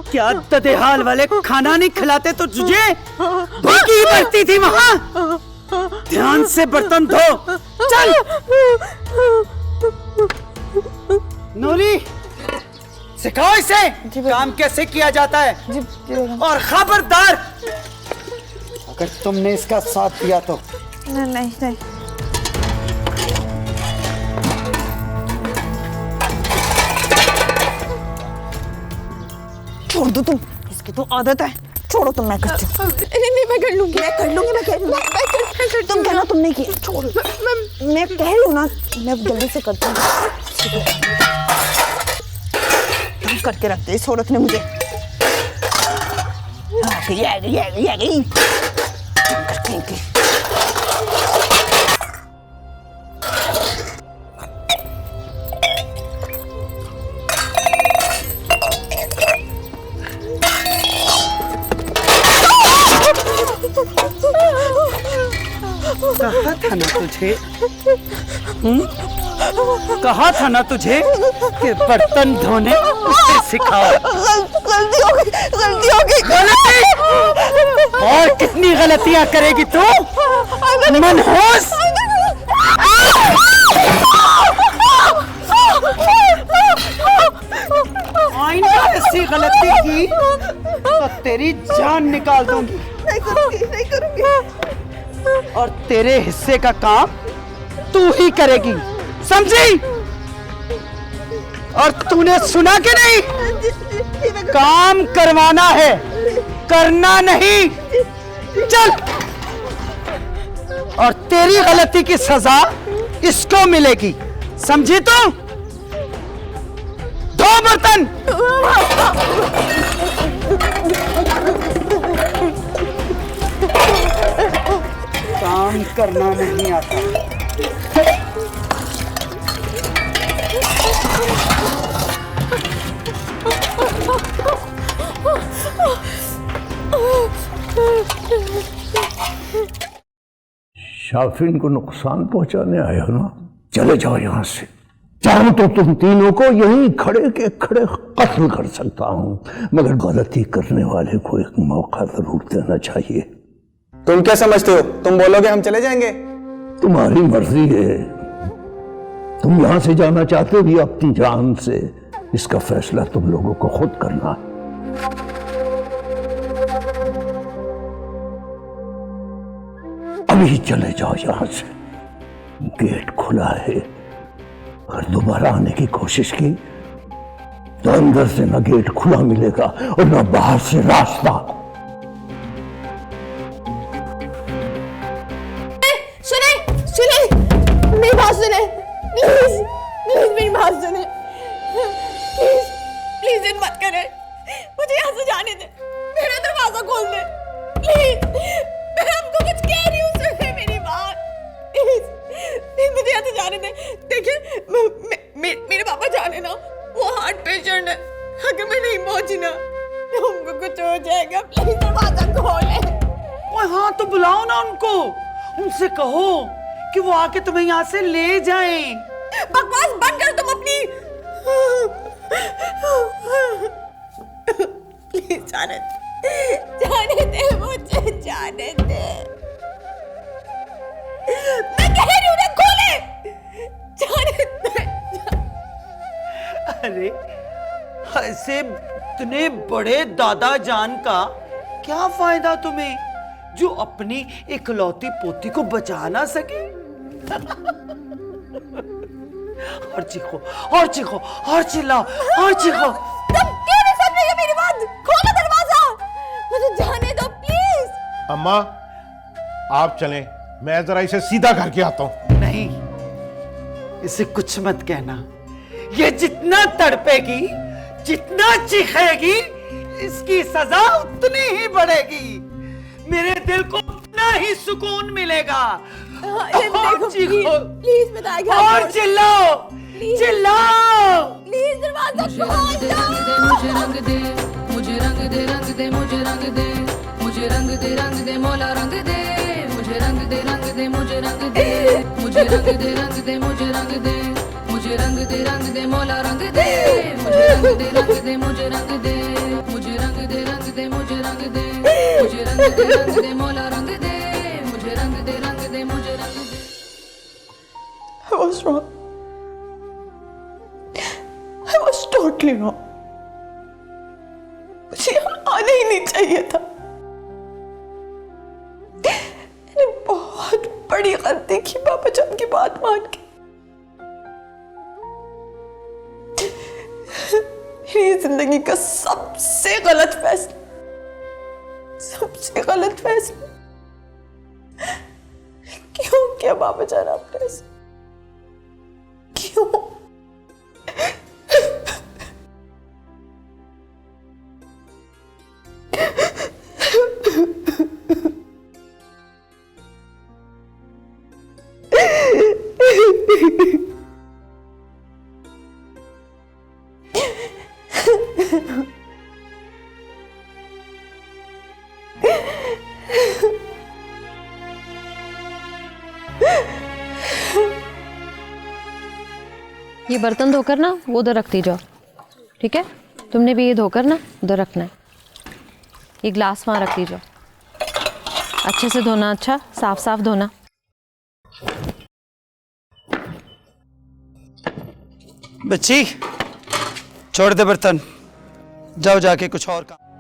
क्या ददेहाल वाले खाना नहीं खिलाते तो तुझे भूखी बढ़ती थी वहाँ। ध्यान से बर्तन धो, चल। नूरी, सिखाओ इसे काम कैसे किया जाता है। और खबरदार, अगर तुमने इसका साथ दिया तो। नहीं। छोड़ दो तुम, इसकी तो आदत है। छोड़ो तुम, मैं करती हूँ। नहीं, मैं कर लूंगी। तुम कहना तुमने किया। छोड़ो, मैं कह रही हूँ ना, मैं जल्दी से करती हूँ। करके रखते इस औरत ने मुझे। ये गई। कहा था ना तुझे, कहा था ना तुझे कि बर्तन धोने उसे सिखाओ। गलती हो गई। गलती? और कितनी गलतियां करेगी तू मनहूस। आइंदा ऐसी गलती की तो तेरी जान निकाल दूंगी। नहीं करूंगी। और तेरे हिस्से का काम तू ही करेगी, समझी? और तूने सुना कि नहीं? काम करवाना है, करना नहीं। चल। और तेरी गलती की सजा इसको मिलेगी, समझी तू? धो बर्तन। काम करना नहीं आता। शाफिन को नुकसान पहुंचाने आए हो ना, चले जाओ यहां से। चाहो तो तुम तीनों को यहीं खड़े के खड़े कत्ल कर सकता हूं, मगर गलती करने वाले को एक मौका जरूर देना चाहिए। तुम क्या समझते हो? तुम बोलोगे हम चले जाएंगे? तुम्हारी मर्जी है। तुम यहां से जाना चाहते हो या अपनी जान से, इसका फैसला तुम लोगों को खुद करना है। अभी चले जाओ यहां से, गेट खुला है। अगर दोबारा आने की कोशिश की तो अंदर से ना गेट खुला मिलेगा और ना बाहर से रास्ता। सुने, मेरी बात सुने, प्लीज मेरी बात सुने, प्लीज इन मत करे, मुझे यहाँ से जाने दे, मेरा दरवाजा खोल दे, प्लीज। मैं आपको कुछ कह रही हूँ, सुने मेरी बात, प्लीज मुझे यहाँ से जाने दे। देखिए मेरे पापा जाने ना, वो हार्ट पेशेंट है, अगर मैं नहीं पहुंची ना तो उनको कुछ हो जाएगा, प्लीज दरवाजा खोले। ओए हाँ, तो बुलाओ ना उनको, उनसे कहो कि वो आके तुम्हें यहाँ से ले जाएं। बकवास बंद कर तुम अपनी। प्लीज जाने दे मुझे, जाने दे। मैं कह रही हूँ ना, खोले, जाने दे। अरे ऐसे इतने बड़े दादा जान का क्या फायदा तुम्हें, जो अपनी इकलौती पोती को बचा ना सके। और चीखो और चीखो और चिल्लाओ और चीखो। तुम क्यों नहीं सुन रही हो मेरी बात? खोलो दरवाजा, मुझे जाने दो प्लीज। अम्मा आप चलें, मैं जरा इसे सीधा करके आता हूं। नहीं, इसे कुछ मत कहना। ये जितना तड़पेगी, जितना चीखेगी, इसकी सजा उतनी ही बढ़ेगी। मेरे दिल को उतना ही सुकून मिलेगा। और चीखो, प्लीज बताइए, और चिल्लाओ, चिल्लाओ। प्लीज दरवाजा खोल दो। मुझे रंग दे, मुझे रंग दे, रंग दे, मुझे रंग दे, मुझे रंग दे, रंग दे, मौला रंग दे, मुझे रंग दे, रंग दे, मुझे रंग दे, मुझे रंग दे, रंग दे, मुझे रंग दे, मुझे रंग दे, रंग दे, मौला रंग दे, मुझे रंग दे, रंग दे, मुझे रंग दे, मुझे रंग दे मौला रंग दे, मुझे रंग दे मुझे रंग दे। I was wrong. I was totally wrong. मुझे यहाँ आना ही नहीं चाहिए था। मैंने बहुत बड़ी गलती की पापा जान की बात मान के। मेरी जिंदगी का सबसे गलत फैसला क्यों किया पापा जान आपने ऐसे? क्यों? ये बर्तन धोकर ना वो उधर रखती जाओ, ठीक है? तुमने भी ये धोकर ना उधर रखना है। ये ग्लास वहाँ रख दीजिए, अच्छे से धोना, अच्छा साफ साफ धोना। बच्ची छोड़ दे बर्तन, जाओ जाके कुछ और काम।